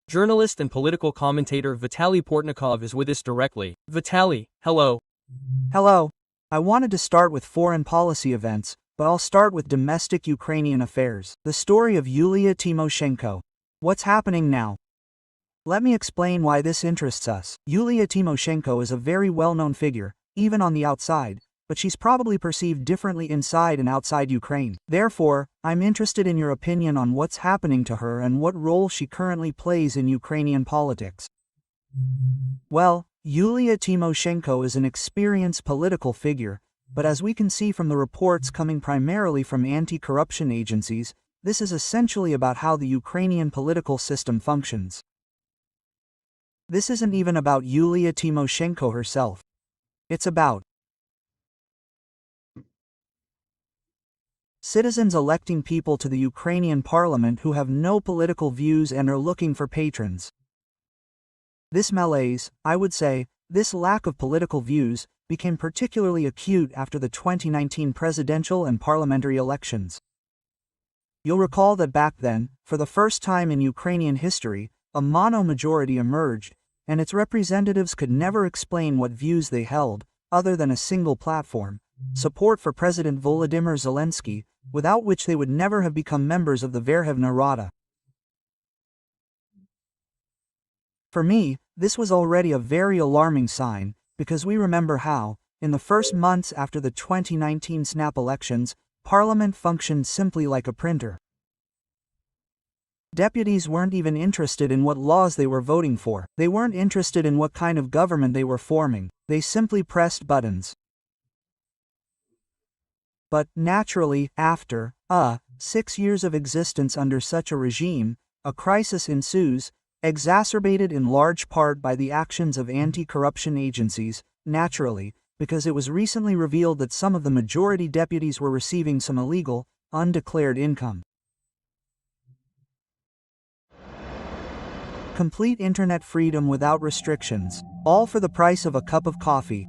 Journalist and political commentator Vitaly Portnikov is with us directly. Vitaly, hello. Hello. I wanted to start with foreign policy events, but I'll start with domestic Ukrainian affairs. The story of Yulia Timoshenko. What's happening now? Let me explain why this interests us. Yulia Timoshenko is a very well-known figure, even on the outside, but she's probably perceived differently inside and outside Ukraine. Therefore, I'm interested in your opinion on what's happening to her and what role she currently plays in Ukrainian politics. Well, Yulia Timoshenko is an experienced political figure, but as we can see from the reports coming primarily from anti-corruption agencies, this is essentially about how the Ukrainian political system functions. This isn't even about Yulia Timoshenko herself. It's about citizens electing people to the Ukrainian parliament who have no political views and are looking for patrons. This malaise, I would say, this lack of political views, became particularly acute after the 2019 presidential and parliamentary elections. You'll recall that back then, for the first time in Ukrainian history, a mono-majority emerged, and its representatives could never explain what views they held, other than a single platform, support for President Volodymyr Zelensky, without which they would never have become members of the Verkhovna Rada. For me, this was already a very alarming sign, because we remember how, in the first months after the 2019 snap elections, Parliament functioned simply like a printer. Deputies weren't even interested in what laws they were voting for. They weren't interested in what kind of government they were forming. They simply pressed buttons. But, naturally, after 6 years of existence under such a regime, a crisis ensues, exacerbated in large part by the actions of anti-corruption agencies, naturally, because it was recently revealed that some of the majority deputies were receiving some illegal, undeclared income. Complete internet freedom without restrictions, all for the price of a cup of coffee.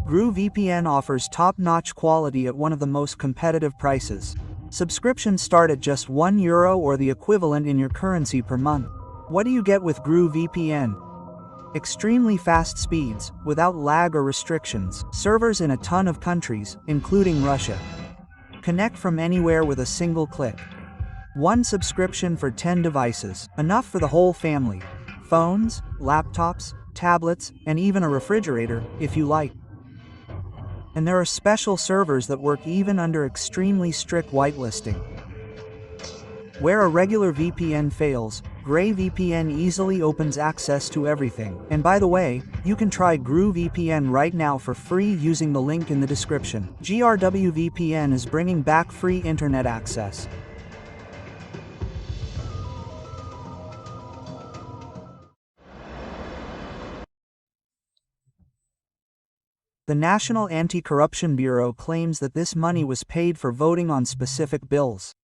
GrooVPN offers top-notch quality at one of the most competitive prices. Subscriptions start at just €1 or the equivalent in your currency per month. What do you get with GrooVPN? Extremely fast speeds, without lag or restrictions. Servers in a ton of countries, including Russia. Connect from anywhere with a single click. One subscription for 10 devices, enough for the whole family. Phones, laptops, tablets, and even a refrigerator, if you like. And there are special servers that work even under extremely strict whitelisting. Where a regular VPN fails, GrooVPN easily opens access to everything. And by the way, you can try GrooVPN right now for free using the link in the description. GrWVPN is bringing back free internet access. The National Anti-Corruption Bureau claims that this money was paid for voting on specific bills.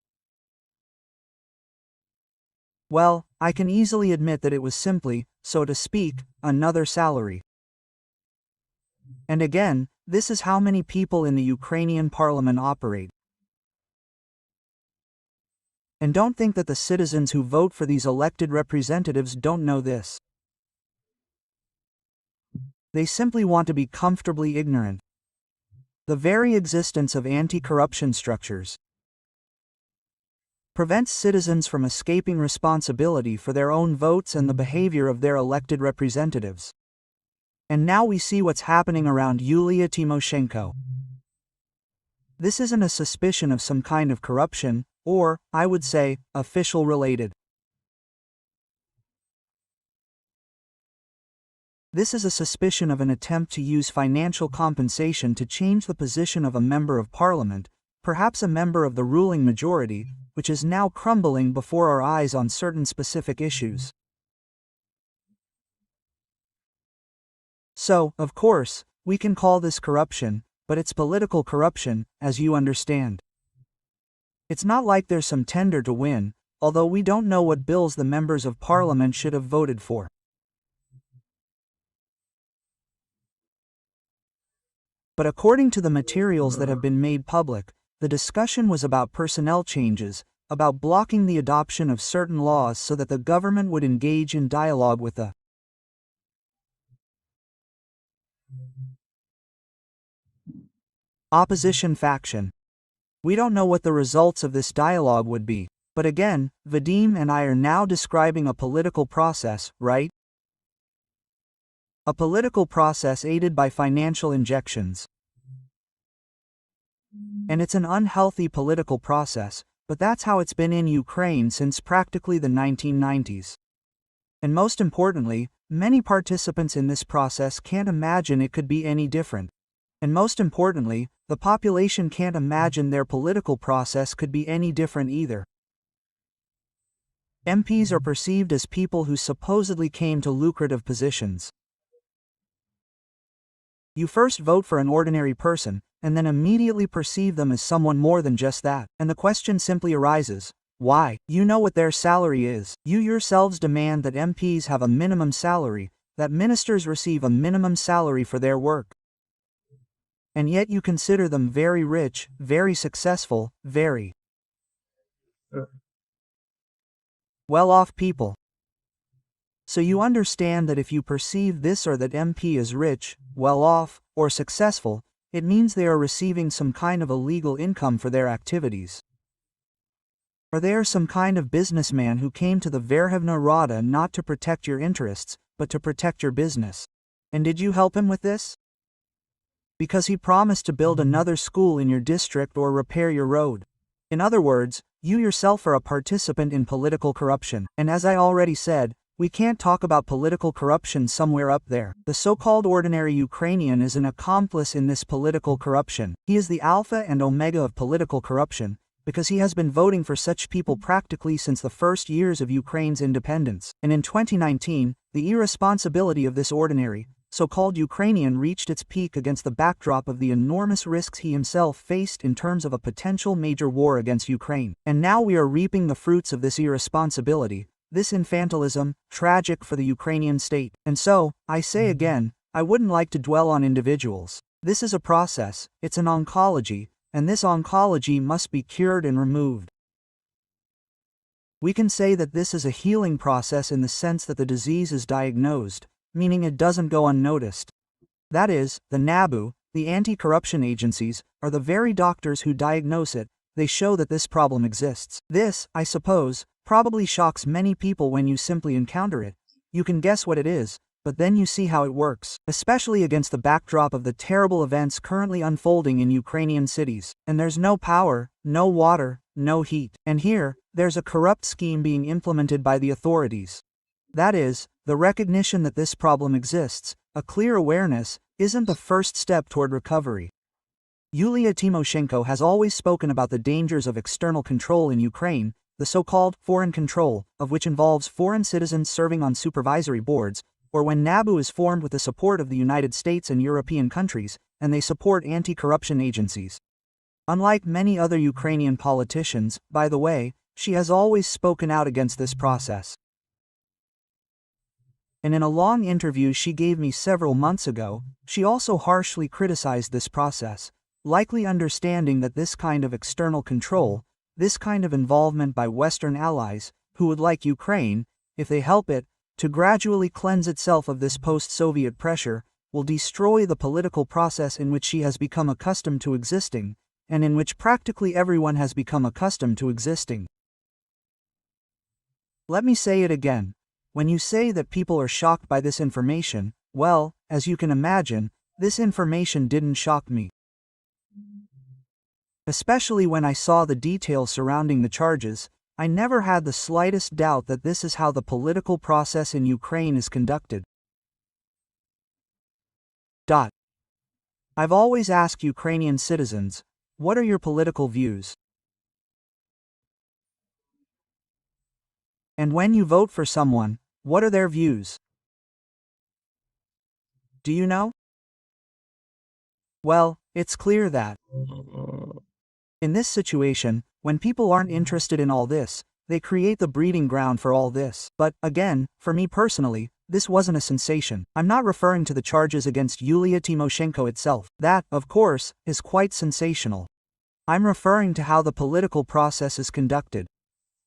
Well, I can easily admit that it was simply, so to speak, another salary. And again, this is how many people in the Ukrainian parliament operate. And don't think that the citizens who vote for these elected representatives don't know this. They simply want to be comfortably ignorant. The very existence of anti-corruption structures prevents citizens from escaping responsibility for their own votes and the behavior of their elected representatives. And now we see what's happening around Yulia Timoshenko. This isn't a suspicion of some kind of corruption, or, I would say, official related. This is a suspicion of an attempt to use financial compensation to change the position of a member of parliament, perhaps a member of the ruling majority, which is now crumbling before our eyes on certain specific issues. So, of course, we can call this corruption, but it's political corruption, as you understand. It's not like there's some tender to win, although we don't know what bills the members of parliament should have voted for. But according to the materials that have been made public, the discussion was about personnel changes, about blocking the adoption of certain laws so that the government would engage in dialogue with the opposition faction. We don't know what the results of this dialogue would be, but again, Vadim and I are now describing a political process, right? A political process aided by financial injections. And it's an unhealthy political process, but that's how it's been in Ukraine since practically the 1990s. And most importantly, many participants in this process can't imagine it could be any different. And most importantly, the population can't imagine their political process could be any different either. MPs are perceived as people who supposedly came to lucrative positions. You first vote for an ordinary person, and then immediately perceive them as someone more than just that. And the question simply arises, why? You know what their salary is. You yourselves demand that MPs have a minimum salary, that ministers receive a minimum salary for their work. And yet you consider them very rich, very successful, very well-off people. So you understand that if you perceive this or that MP is rich, well-off, or successful, it means they are receiving some kind of illegal income for their activities. Or they are some kind of businessman who came to the Verkhovna Rada not to protect your interests, but to protect your business. And did you help him with this? Because he promised to build another school in your district or repair your road. In other words, you yourself are a participant in political corruption. And as I already said, we can't talk about political corruption somewhere up there. The so-called ordinary Ukrainian is an accomplice in this political corruption. He is the alpha and omega of political corruption, because he has been voting for such people practically since the first years of Ukraine's independence. And in 2019, the irresponsibility of this ordinary, so-called Ukrainian reached its peak against the backdrop of the enormous risks he himself faced in terms of a potential major war against Ukraine. And now we are reaping the fruits of this irresponsibility, this infantilism, tragic for the Ukrainian state. And so, I say again, I wouldn't like to dwell on individuals. This is a process, it's an oncology, and this oncology must be cured and removed. We can say that this is a healing process in the sense that the disease is diagnosed, meaning it doesn't go unnoticed. That is, the NABU, the anti-corruption agencies, are the very doctors who diagnose it. They show that this problem exists. This, I suppose, probably shocks many people when you simply encounter it. You can guess what it is, but then you see how it works, especially against the backdrop of the terrible events currently unfolding in Ukrainian cities. And there's no power, no water, no heat. And here, there's a corrupt scheme being implemented by the authorities. That is, the recognition that this problem exists, a clear awareness, isn't the first step toward recovery. Yulia Timoshenko has always spoken about the dangers of external control in Ukraine, the so-called foreign control, of which involves foreign citizens serving on supervisory boards, or when NABU is formed with the support of the United States and European countries, and they support anti-corruption agencies. Unlike many other Ukrainian politicians, by the way, she has always spoken out against this process. And in a long interview she gave me several months ago, she also harshly criticized this process, likely understanding that this kind of external control, this kind of involvement by Western allies, who would like Ukraine, if they help it, to gradually cleanse itself of this post-Soviet pressure, will destroy the political process in which she has become accustomed to existing, and in which practically everyone has become accustomed to existing. Let me say it again. When you say that people are shocked by this information, well, as you can imagine, this information didn't shock me. Especially when I saw the details surrounding the charges, I never had the slightest doubt that this is how the political process in Ukraine is conducted. I've always asked Ukrainian citizens, what are your political views? And when you vote for someone, what are their views? Do you know? Well, it's clear that in this situation, when people aren't interested in all this, they create the breeding ground for all this. But, again, for me personally, this wasn't a sensation. I'm not referring to the charges against Yulia Timoshenko itself. That, of course, is quite sensational. I'm referring to how the political process is conducted.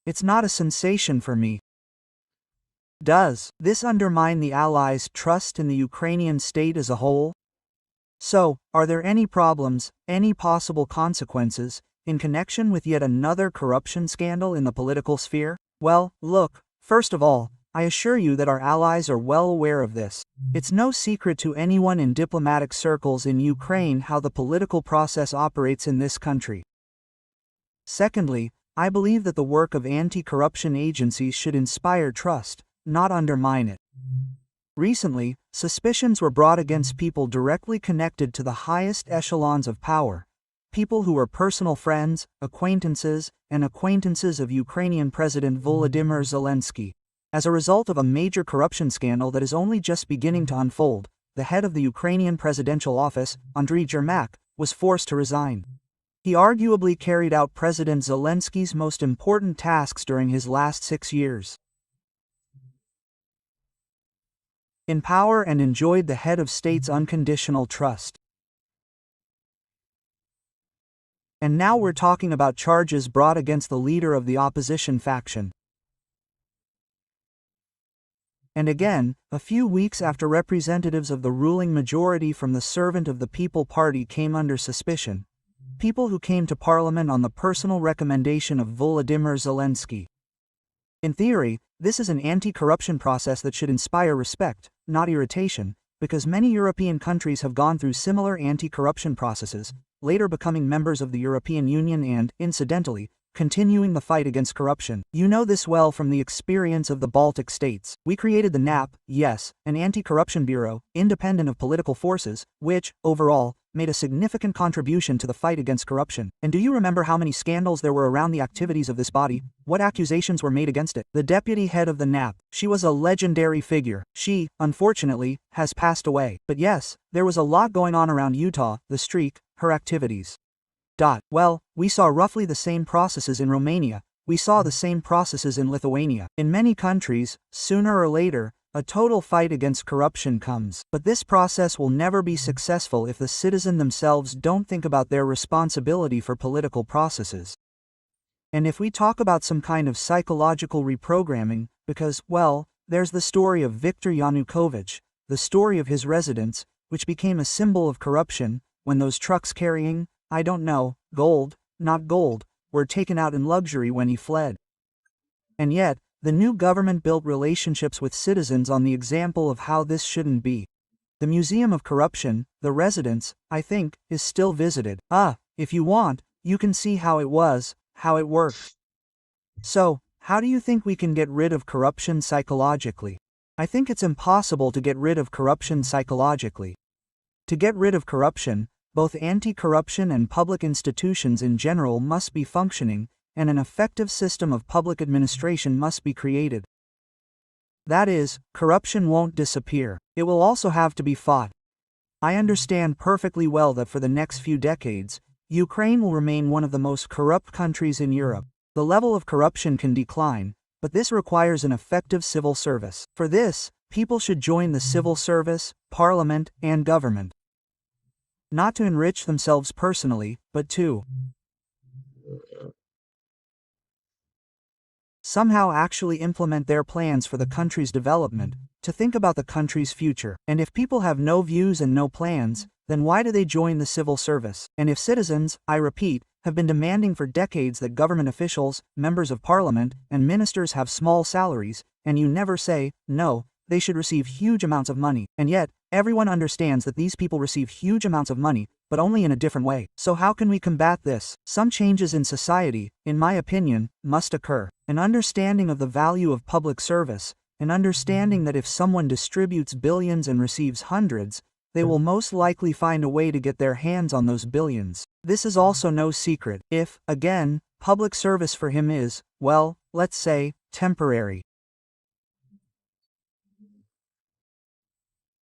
It's not a sensation for me. Does this undermine the Allies' trust in the Ukrainian state as a whole? So, are there any problems, any possible consequences, in connection with yet another corruption scandal in the political sphere? Well, look, first of all, I assure you that our allies are well aware of this. It's no secret to anyone in diplomatic circles in Ukraine how the political process operates in this country. Secondly, I believe that the work of anti-corruption agencies should inspire trust, not undermine it. Recently, suspicions were brought against people directly connected to the highest echelons of power, people who were personal friends, acquaintances, and acquaintances of Ukrainian President Volodymyr Zelensky. As a result of a major corruption scandal that is only just beginning to unfold, the head of the Ukrainian presidential office, Andriy Yermak, was forced to resign. He arguably carried out President Zelensky's most important tasks during his last 6 years. In power and enjoyed the head of state's unconditional trust. And now we're talking about charges brought against the leader of the opposition faction. And again, a few weeks after representatives of the ruling majority from the Servant of the People Party came under suspicion, people who came to parliament on the personal recommendation of Volodymyr Zelensky. In theory, this is an anti-corruption process that should inspire respect, not irritation, because many European countries have gone through similar anti-corruption processes, later becoming members of the European Union and, incidentally, continuing the fight against corruption. You know this well from the experience of the Baltic states. We created the NAP, yes, an anti-corruption bureau, independent of political forces, which, overall, made a significant contribution to the fight against corruption. And do you remember how many scandals there were around the activities of this body? What accusations were made against it? The deputy head of the NAP, she was a legendary figure. She, unfortunately, has passed away. But yes, there was a lot going on around Utah, the streak, her activities. Well, we saw roughly the same processes in Romania, we saw the same processes in Lithuania. In many countries, sooner or later, a total fight against corruption comes. But this process will never be successful if the citizen themselves don't think about their responsibility for political processes. And if we talk about some kind of psychological reprogramming, because, well, there's the story of Viktor Yanukovych, the story of his residence, which became a symbol of corruption, when those trucks carrying, I don't know, gold, not gold, were taken out in luxury when he fled. And yet, the new government built relationships with citizens on the example of how this shouldn't be. The Museum of Corruption, the residence, I think, is still visited. If you want, you can see how it was, how it worked. So, how do you think we can get rid of corruption psychologically? I think it's impossible to get rid of corruption psychologically. To get rid of corruption, both anti-corruption and public institutions in general must be functioning, and an effective system of public administration must be created. That is, corruption won't disappear. It will also have to be fought. I understand perfectly well that for the next few decades, Ukraine will remain one of the most corrupt countries in Europe. The level of corruption can decline, but this requires an effective civil service. For this, people should join the civil service, parliament, and government. Not to enrich themselves personally, but to somehow actually implement their plans for the country's development, to think about the country's future. And if people have no views and no plans, then why do they join the civil service? And if citizens, I repeat, have been demanding for decades that government officials, members of parliament, and ministers have small salaries, and you never say, no, they should receive huge amounts of money, and yet, everyone understands that these people receive huge amounts of money, but only in a different way. So how can we combat this? Some changes in society, in my opinion, must occur. An understanding of the value of public service, an understanding that if someone distributes billions and receives hundreds, they will most likely find a way to get their hands on those billions. This is also no secret if, again, public service for him is, well, let's say, temporary.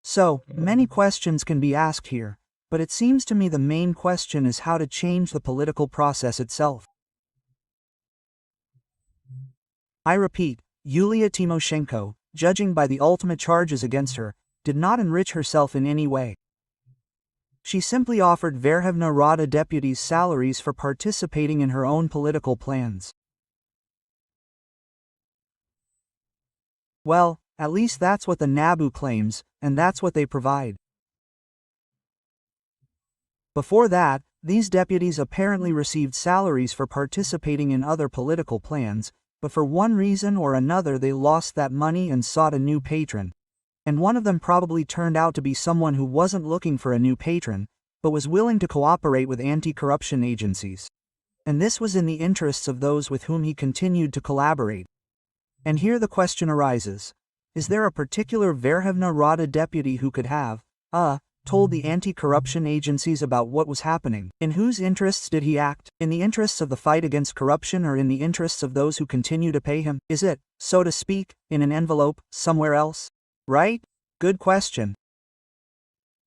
So, many questions can be asked here, but it seems to me the main question is how to change the political process itself. I repeat, Yulia Timoshenko, judging by the ultimate charges against her, did not enrich herself in any way. She simply offered Verkhovna Rada deputies salaries for participating in her own political plans. Well, at least that's what the NABU claims, and that's what they provide. Before that, these deputies apparently received salaries for participating in other political plans, but for one reason or another they lost that money and sought a new patron. And one of them probably turned out to be someone who wasn't looking for a new patron, but was willing to cooperate with anti-corruption agencies. And this was in the interests of those with whom he continued to collaborate. And here the question arises. Is there a particular Verkhovna Rada deputy who could have, told the anti-corruption agencies about what was happening? In whose interests did he act? In the interests of the fight against corruption or in the interests of those who continue to pay him? Is it, so to speak, in an envelope, somewhere else? Right? Good question.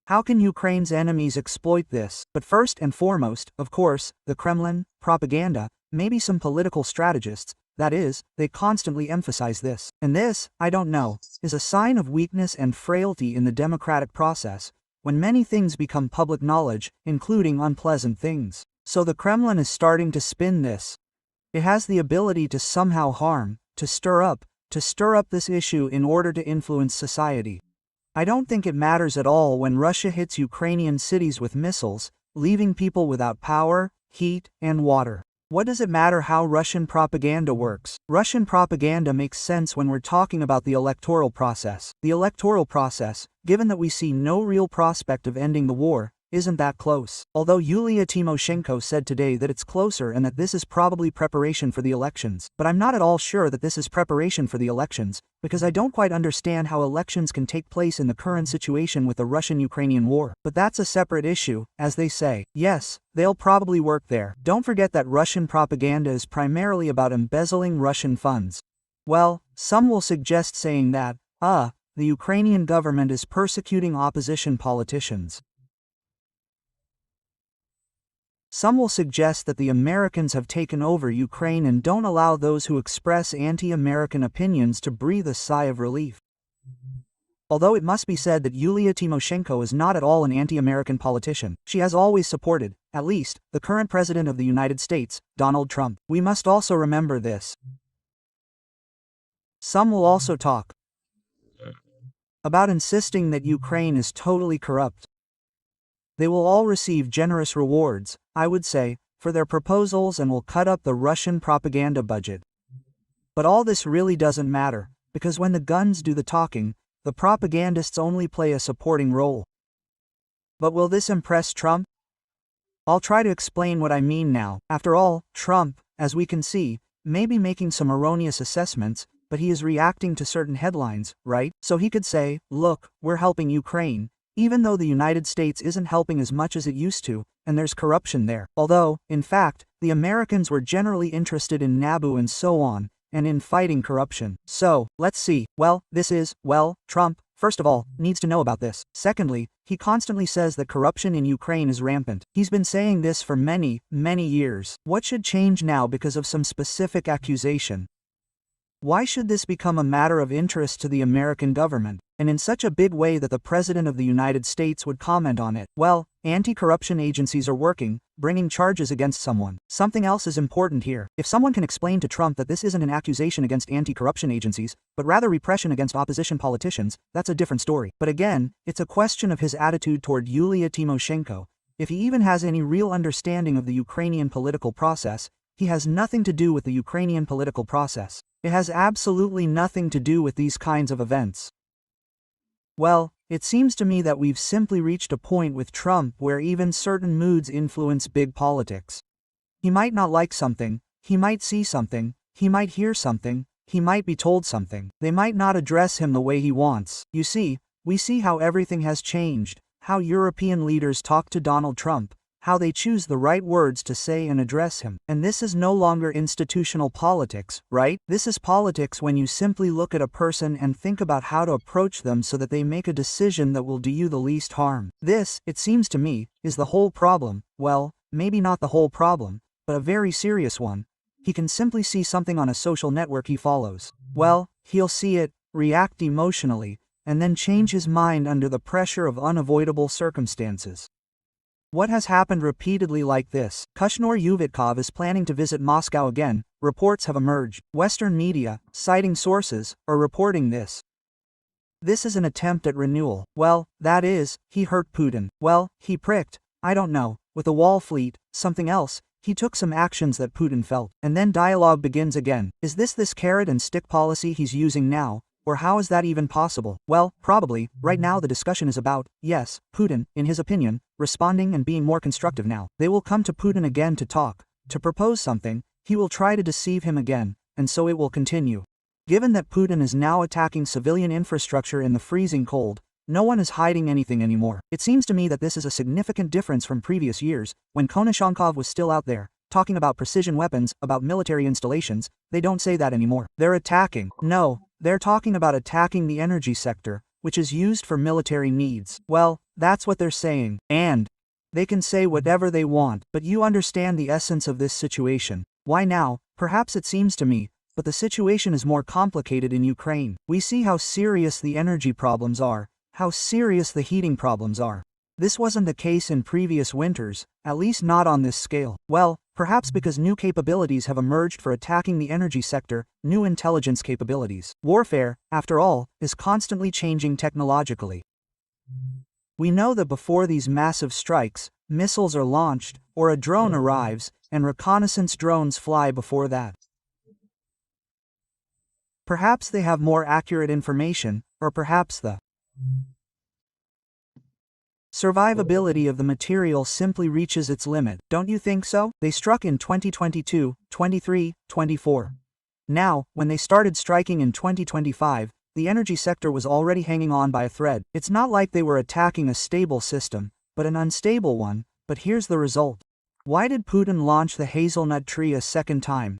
How can Ukraine's enemies exploit this? But first and foremost, of course, the Kremlin, propaganda, maybe some political strategists, that is, they constantly emphasize this. And this, I don't know, is a sign of weakness and frailty in the democratic process, when many things become public knowledge, including unpleasant things. So the Kremlin is starting to spin this. It has the ability to somehow harm, to stir up this issue in order to influence society. I don't think it matters at all when Russia hits Ukrainian cities with missiles, leaving people without power, heat, and water. What does it matter how Russian propaganda works? Russian propaganda makes sense when we're talking about the electoral process. The electoral process, given that we see no real prospect of ending the war, isn't that close. Although Yulia Timoshenko said today that it's closer and that this is probably preparation for the elections. But I'm not at all sure that this is preparation for the elections, because I don't quite understand how elections can take place in the current situation with the Russian-Ukrainian war. But that's a separate issue, as they say. Yes, they'll probably work there. Don't forget that Russian propaganda is primarily about embezzling Russian funds. Well, some will suggest saying that, the Ukrainian government is persecuting opposition politicians. Some will suggest that the Americans have taken over Ukraine and don't allow those who express anti-American opinions to breathe a sigh of relief. Although it must be said that Yulia Timoshenko is not at all an anti-American politician, she has always supported, at least, the current president of the United States, Donald Trump. We must also remember this. Some will also talk about insisting that Ukraine is totally corrupt. They will all receive generous rewards, I would say, for their proposals and will cut up the Russian propaganda budget. But all this really doesn't matter, because when the guns do the talking, the propagandists only play a supporting role. But will this impress Trump? I'll try to explain what I mean now. After all, Trump, as we can see, may be making some erroneous assessments, but he is reacting to certain headlines, right? So he could say, look, we're helping Ukraine, even though the United States isn't helping as much as it used to, and there's corruption there. Although, in fact, the Americans were generally interested in NABU and so on, and in fighting corruption. So, let's see. Well, Trump, first of all, needs to know about this. Secondly, he constantly says that corruption in Ukraine is rampant. He's been saying this for many, many years. What should change now because of some specific accusation? Why should this become a matter of interest to the American government, and in such a big way that the President of the United States would comment on it? Well, anti-corruption agencies are working, bringing charges against someone. Something else is important here. If someone can explain to Trump that this isn't an accusation against anti-corruption agencies, but rather repression against opposition politicians, that's a different story. But again, it's a question of his attitude toward Yulia Timoshenko. If he even has any real understanding of the Ukrainian political process, he has nothing to do with the Ukrainian political process. It has absolutely nothing to do with these kinds of events. Well, it seems to me that we've simply reached a point with Trump where even certain moods influence big politics. He might not like something, he might see something, he might hear something, he might be told something. They might not address him the way he wants. You see, we see how everything has changed, how European leaders talk to Donald Trump, how they choose the right words to say and address him. And this is no longer institutional politics, right? This is politics when you simply look at a person and think about how to approach them so that they make a decision that will do you the least harm. This, it seems to me, is the whole problem. Well, maybe not the whole problem, but a very serious one. He can simply see something on a social network he follows. Well, he'll see it, react emotionally, and then change his mind under the pressure of unavoidable circumstances. What has happened repeatedly like this? Kushnor Uvitkov is planning to visit Moscow again, reports have emerged. Western media, citing sources, are reporting this. This is an attempt at renewal. Well, that is, he hurt Putin. Well, he pricked, I don't know, with the wall fleet, something else. He took some actions that Putin felt. And then dialogue begins again. Is this carrot and stick policy he's using now? Or how is that even possible? Well, probably, right now the discussion is about, yes, Putin, in his opinion, responding and being more constructive now. They will come to Putin again to talk, to propose something, he will try to deceive him again, and so it will continue. Given that Putin is now attacking civilian infrastructure in the freezing cold, no one is hiding anything anymore. It seems to me that this is a significant difference from previous years, when Konashenkov was still out there, talking about precision weapons, about military installations. They don't say that anymore. They're attacking. No, they're talking about attacking the energy sector, which is used for military needs. Well, that's what they're saying. And they can say whatever they want, but you understand the essence of this situation. Why now? Perhaps it seems to me, but the situation is more complicated in Ukraine. We see how serious the energy problems are, how serious the heating problems are. This wasn't the case in previous winters, at least not on this scale. Well, perhaps because new capabilities have emerged for attacking the energy sector, new intelligence capabilities. Warfare, after all, is constantly changing technologically. We know that before these massive strikes, missiles are launched, or a drone arrives, and reconnaissance drones fly before that. Perhaps they have more accurate information, or perhaps the survivability of the material simply reaches its limit. Don't you think so? They struck in 2022, 23, 24. Now, when they started striking in 2025, the energy sector was already hanging on by a thread. It's not like they were attacking a stable system, but an unstable one. But here's the result. Why did Putin launch the hazelnut tree a second time?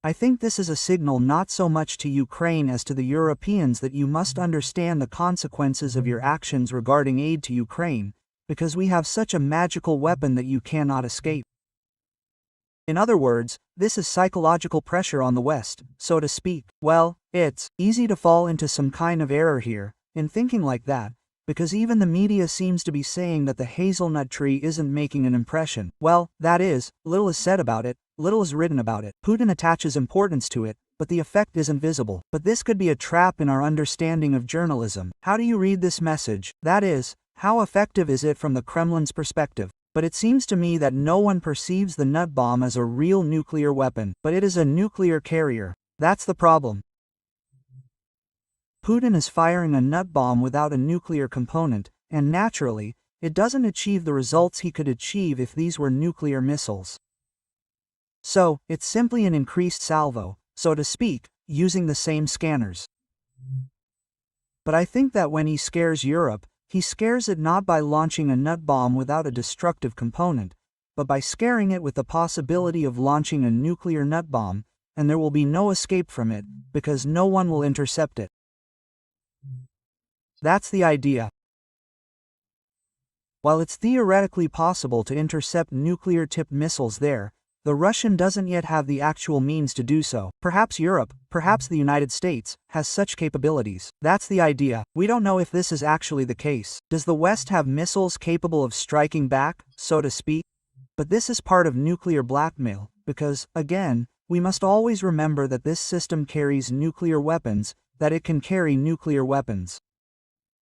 I think this is a signal not so much to Ukraine as to the Europeans that you must understand the consequences of your actions regarding aid to Ukraine, because we have such a magical weapon that you cannot escape. In other words, this is psychological pressure on the West, so to speak. Well, it's easy to fall into some kind of error here, in thinking like that, because even the media seems to be saying that the hazelnut tree isn't making an impression. Well, that is, little is said about it, little is written about it. Putin attaches importance to it, but the effect isn't visible. But this could be a trap in our understanding of journalism. How do you read this message? That is, how effective is it from the Kremlin's perspective? But it seems to me that no one perceives the nut bomb as a real nuclear weapon, but it is a nuclear carrier. That's the problem. Putin is firing a nut bomb without a nuclear component, and naturally, it doesn't achieve the results he could achieve if these were nuclear missiles. So, it's simply an increased salvo, so to speak, using the same scanners. But I think that when he scares Europe, he scares it not by launching a nut bomb without a destructive component, but by scaring it with the possibility of launching a nuclear nut bomb, and there will be no escape from it, because no one will intercept it. That's the idea. While it's theoretically possible to intercept nuclear-tipped missiles there, the Russian doesn't yet have the actual means to do so. Perhaps Europe, perhaps the United States, has such capabilities. That's the idea. We don't know if this is actually the case. Does the West have missiles capable of striking back, so to speak? But this is part of nuclear blackmail, because, again, we must always remember that this system carries nuclear weapons, that it can carry nuclear weapons.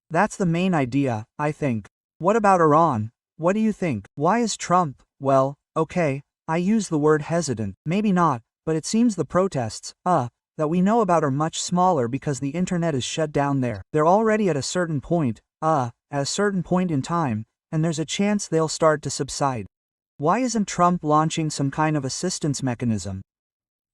That's the main idea, I think. What about Iran? What do you think? Why is Trump, well, okay, I use the word hesitant, maybe not, but it seems the protests, that we know about are much smaller because the internet is shut down there. They're already at a certain point, at a certain point in time, and there's a chance they'll start to subside. Why isn't Trump launching some kind of assistance mechanism?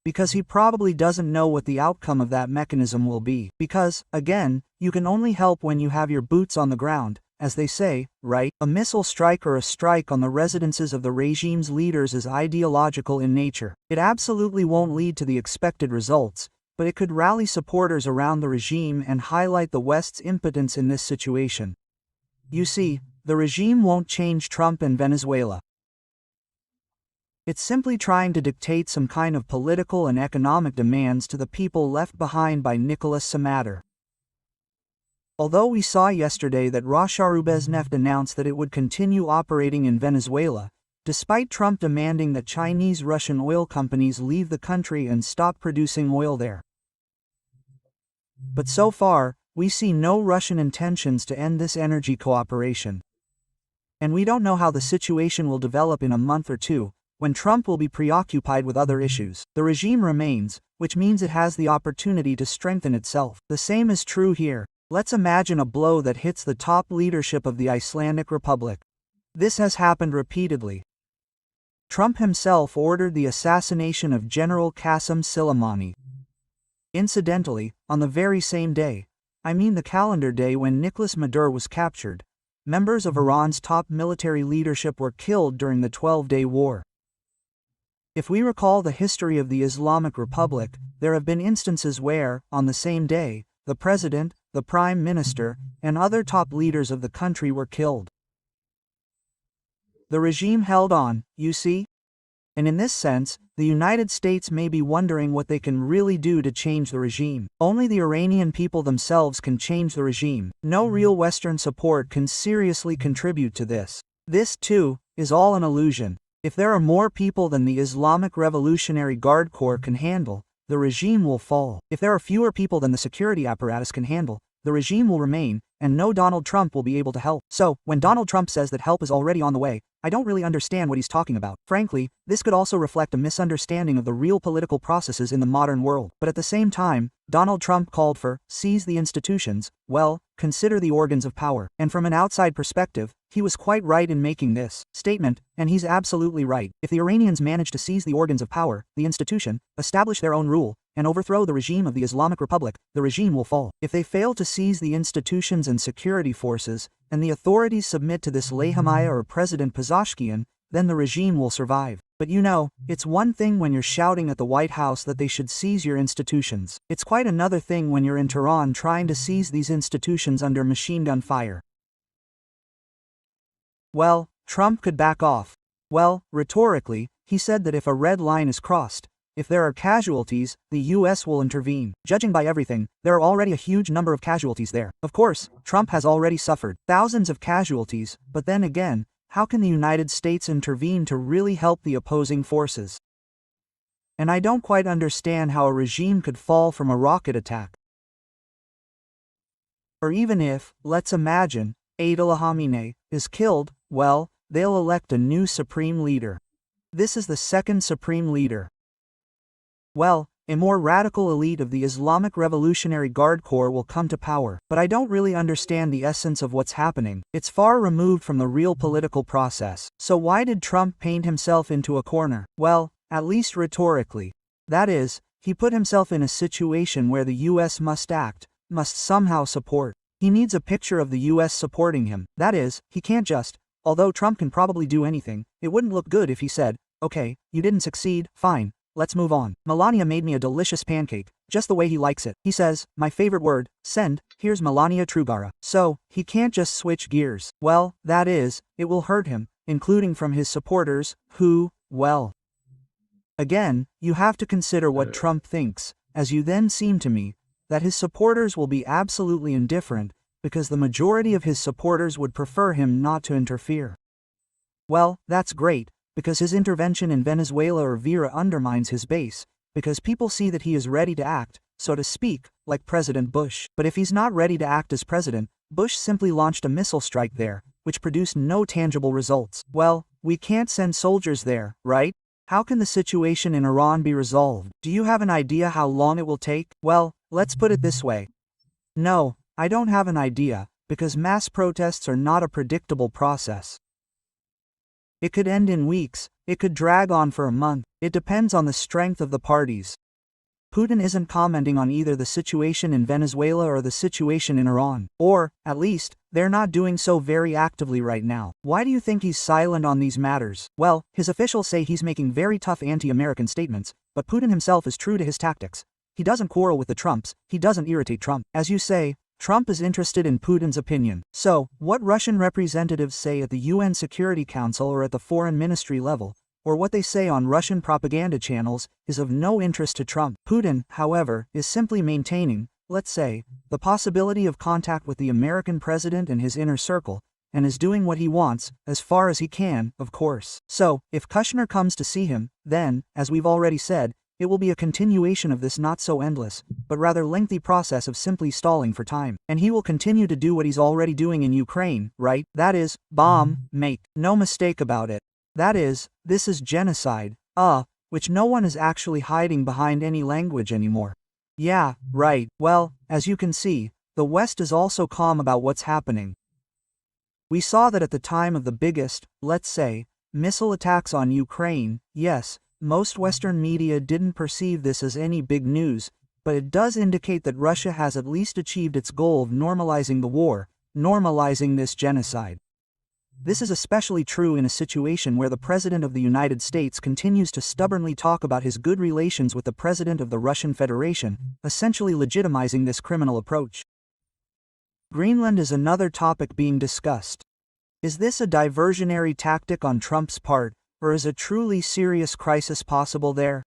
Because he probably doesn't know what the outcome of that mechanism will be. Because, again, you can only help when you have your boots on the ground, as they say, right? A missile strike or a strike on the residences of the regime's leaders is ideological in nature. It absolutely won't lead to the expected results, but it could rally supporters around the regime and highlight the West's impotence in this situation. You see, the regime won't change Trump and Venezuela. It's simply trying to dictate some kind of political and economic demands to the people left behind by Nicolas Samater. Although we saw yesterday that Rosharubesneft announced that it would continue operating in Venezuela, despite Trump demanding that Chinese Russian oil companies leave the country and stop producing oil there. But so far, we see no Russian intentions to end this energy cooperation. And we don't know how the situation will develop in a month or two, when Trump will be preoccupied with other issues. The regime remains, which means it has the opportunity to strengthen itself. The same is true here. Let's imagine a blow that hits the top leadership of the Icelandic Republic. This has happened repeatedly. Trump himself ordered the assassination of General Qasem Soleimani. Incidentally, on the very same day, I mean the calendar day when Nicolas Maduro was captured, members of Iran's top military leadership were killed during the 12-day war. If we recall the history of the Islamic Republic, there have been instances where, on the same day, the president, the prime minister, and other top leaders of the country were killed. The regime held on, you see? And in this sense, the United States may be wondering what they can really do to change the regime. Only the Iranian people themselves can change the regime. No real Western support can seriously contribute to this. This, too, is all an illusion. If there are more people than the Islamic Revolutionary Guard Corps can handle, the regime will fall. If there are fewer people than the security apparatus can handle, the regime will remain, and no Donald Trump will be able to help. So, when Donald Trump says that help is already on the way, I don't really understand what he's talking about. Frankly, this could also reflect a misunderstanding of the real political processes in the modern world. But at the same time, Donald Trump called for, seize the institutions, well, consider the organs of power. And from an outside perspective, he was quite right in making this statement, and he's absolutely right. If the Iranians manage to seize the organs of power, the institution, establish their own rule, and overthrow the regime of the Islamic Republic, the regime will fall. If they fail to seize the institutions and security forces, and the authorities submit to this Lehamiah or President Pezeshkian, then the regime will survive. But you know, it's one thing when you're shouting at the White House that they should seize your institutions. It's quite another thing when you're in Tehran trying to seize these institutions under machine gun fire. Well, Trump could back off. Well, rhetorically, he said that if a red line is crossed, if there are casualties, the US will intervene. Judging by everything, there are already a huge number of casualties there. Of course, Trump has already suffered thousands of casualties, but then again, how can the United States intervene to really help the opposing forces? And I don't quite understand how a regime could fall from a rocket attack. Or even if, let's imagine, Ayatollah Khamenei is killed, well, they'll elect a new supreme leader. This is the second supreme leader. Well, a more radical elite of the Islamic Revolutionary Guard Corps will come to power. But I don't really understand the essence of what's happening. It's far removed from the real political process. So why did Trump paint himself into a corner? Well, at least rhetorically. That is, he put himself in a situation where the US must act, must somehow support. He needs a picture of the US supporting him. That is, he can't just, although Trump can probably do anything, it wouldn't look good if he said, okay, you didn't succeed, fine. Let's move on. Melania made me a delicious pancake, just the way he likes it. He says, my favorite word, send, here's Melania Trugara. So, he can't just switch gears. Well, that is, it will hurt him, including from his supporters, who, well. Again, you have to consider what Trump thinks, as you then seem to me, that his supporters will be absolutely indifferent, because the majority of his supporters would prefer him not to interfere. Well, that's great, because his intervention in Venezuela or Vera undermines his base, because people see that he is ready to act, so to speak, like President Bush. But if he's not ready to act as president, Bush simply launched a missile strike there, which produced no tangible results. Well, we can't send soldiers there, right? How can the situation in Iran be resolved? Do you have an idea how long it will take? Well, let's put it this way. No, I don't have an idea, because mass protests are not a predictable process. It could end in weeks, it could drag on for a month, it depends on the strength of the parties. Putin isn't commenting on either the situation in Venezuela or the situation in Iran. Or, at least, they're not doing so very actively right now. Why do you think he's silent on these matters? Well, his officials say he's making very tough anti-American statements, but Putin himself is true to his tactics. He doesn't quarrel with the Trumps, he doesn't irritate Trump. As you say, Trump is interested in Putin's opinion. So, what Russian representatives say at the UN Security Council or at the Foreign Ministry level, or what they say on Russian propaganda channels, is of no interest to Trump. Putin, however, is simply maintaining, let's say, the possibility of contact with the American president and his inner circle, and is doing what he wants, as far as he can, of course. So, if Kushner comes to see him, then, as we've already said, it will be a continuation of this not so endless, but rather lengthy process of simply stalling for time. And he will continue to do what he's already doing in Ukraine, right? That is, bomb, make no mistake about it. That is, this is genocide, which no one is actually hiding behind any language anymore. Yeah, right. Well, as you can see, the West is also calm about what's happening. We saw that at the time of the biggest, let's say, missile attacks on Ukraine. Yes, most Western media didn't perceive this as any big news, but it does indicate that Russia has at least achieved its goal of normalizing the war, normalizing this genocide. This is especially true in a situation where the President of the United States continues to stubbornly talk about his good relations with the President of the Russian Federation, essentially legitimizing this criminal approach. Greenland is another topic being discussed. Is this a diversionary tactic on Trump's part, or is a truly serious crisis possible there?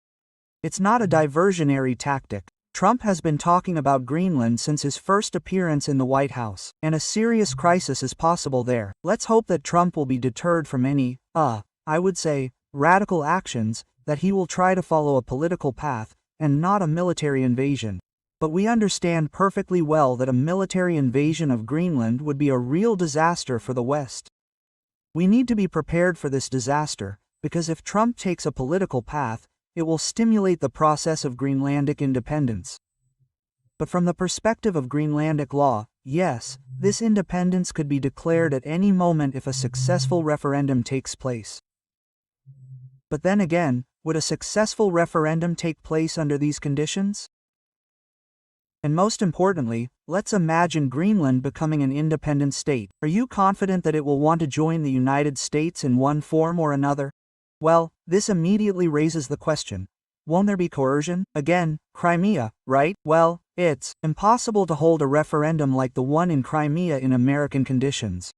It's not a diversionary tactic. Trump has been talking about Greenland since his first appearance in the White House, and a serious crisis is possible there. Let's hope that Trump will be deterred from any, I would say, radical actions, that he will try to follow a political path, and not a military invasion. But we understand perfectly well that a military invasion of Greenland would be a real disaster for the West. We need to be prepared for this disaster, because if Trump takes a political path, it will stimulate the process of Greenlandic independence. But from the perspective of Greenlandic law, yes, this independence could be declared at any moment if a successful referendum takes place. But then again, would a successful referendum take place under these conditions? And most importantly, let's imagine Greenland becoming an independent state. Are you confident that it will want to join the United States in one form or another? Well, this immediately raises the question. Won't there be coercion? Again, Crimea, right? Well, it's impossible to hold a referendum like the one in Crimea in American conditions.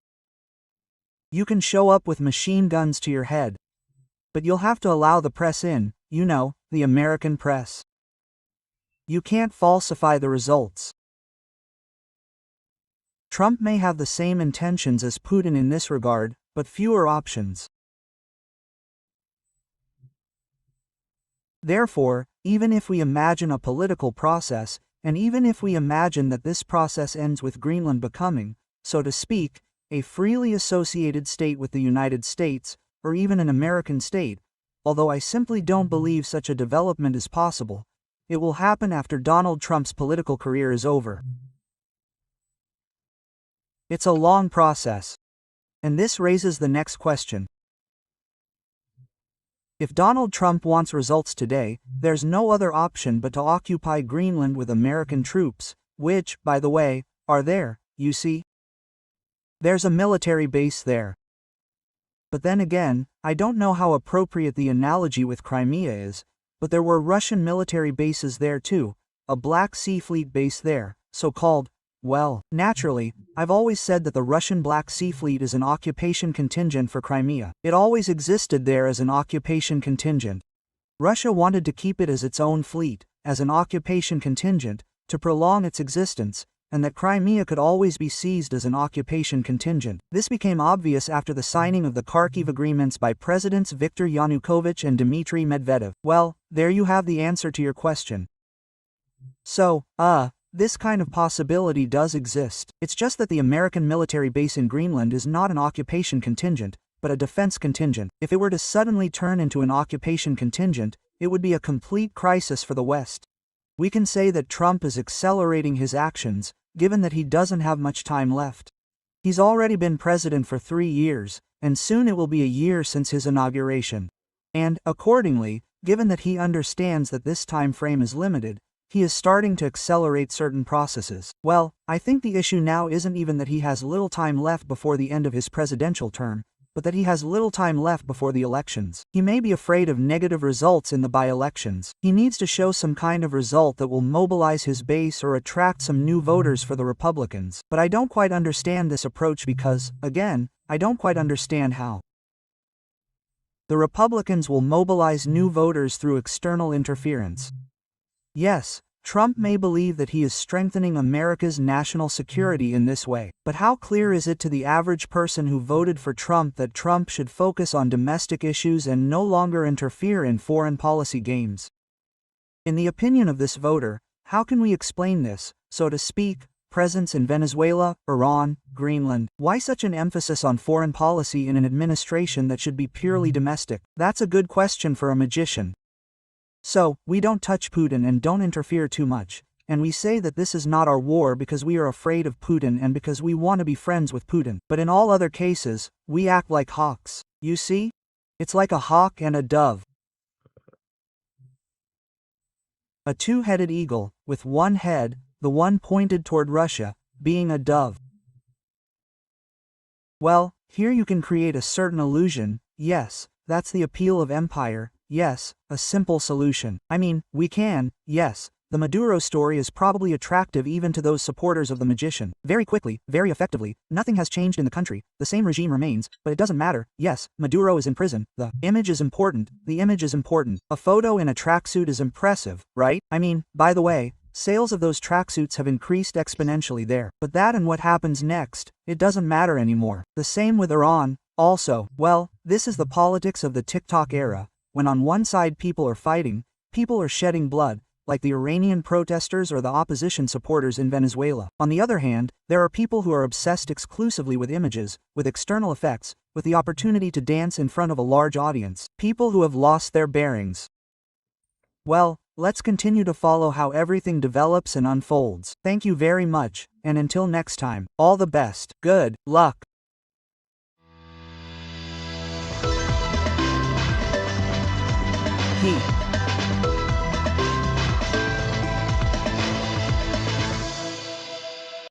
You can show up with machine guns to your head. But you'll have to allow the press in, you know, the American press. You can't falsify the results. Trump may have the same intentions as Putin in this regard, but fewer options. Therefore, even if we imagine a political process, and even if we imagine that this process ends with Greenland becoming, so to speak, a freely associated state with the United States, or even an American state, although I simply don't believe such a development is possible, it will happen after Donald Trump's political career is over. It's a long process. And this raises the next question. If Donald Trump wants results today, there's no other option but to occupy Greenland with American troops, which, by the way, are there, you see? There's a military base there. But then again, I don't know how appropriate the analogy with Crimea is, but there were Russian military bases there too, a Black Sea Fleet base there, so-called. Well, naturally, I've always said that the Russian Black Sea Fleet is an occupation contingent for Crimea. It always existed there as an occupation contingent. Russia wanted to keep it as its own fleet, as an occupation contingent, to prolong its existence, and that Crimea could always be seized as an occupation contingent. This became obvious after the signing of the Kharkiv agreements by Presidents Viktor Yanukovych and Dmitry Medvedev. Well, there you have the answer to your question. So, this kind of possibility does exist. It's just that the American military base in Greenland is not an occupation contingent, but a defense contingent. If it were to suddenly turn into an occupation contingent, it would be a complete crisis for the West. We can say that Trump is accelerating his actions, given that he doesn't have much time left. He's already been president for 3 years, and soon it will be a year since his inauguration. And, accordingly, given that he understands that this time frame is limited, he is starting to accelerate certain processes. Well, I think the issue now isn't even that he has little time left before the end of his presidential term, but that he has little time left before the elections. He may be afraid of negative results in the by-elections. He needs to show some kind of result that will mobilize his base or attract some new voters for the Republicans. But I don't quite understand this approach because, again, I don't quite understand how. The Republicans will mobilize new voters through external interference. Yes, Trump may believe that he is strengthening America's national security in this way, but how clear is it to the average person who voted for Trump that Trump should focus on domestic issues and no longer interfere in foreign policy games? In the opinion of this voter, how can we explain this, so to speak, presence in Venezuela, Iran, Greenland? Why such an emphasis on foreign policy in an administration that should be purely domestic? That's a good question for a magician. So, we don't touch Putin and don't interfere too much, and we say that this is not our war because we are afraid of Putin and because we want to be friends with Putin. But in all other cases, we act like hawks. You see? It's like a hawk and a dove. A two-headed eagle, with one head, the one pointed toward Russia, being a dove. Well, here you can create a certain illusion. Yes, that's the appeal of empire. Yes, a simple solution. I mean, we can, yes. The Maduro story is probably attractive even to those supporters of the magician. Very quickly, very effectively, nothing has changed in the country, the same regime remains, but it doesn't matter. Yes, Maduro is in prison. The image is important. The image is important. A photo in a tracksuit is impressive, right? I mean, by the way, sales of those tracksuits have increased exponentially there. But that and what happens next, it doesn't matter anymore. The same with Iran, also. Well, this is the politics of the TikTok era. When on one side people are fighting, people are shedding blood, like the Iranian protesters or the opposition supporters in Venezuela. On the other hand, there are people who are obsessed exclusively with images, with external effects, with the opportunity to dance in front of a large audience. People who have lost their bearings. Well, let's continue to follow how everything develops and unfolds. Thank you very much, and until next time, all the best. Good luck. He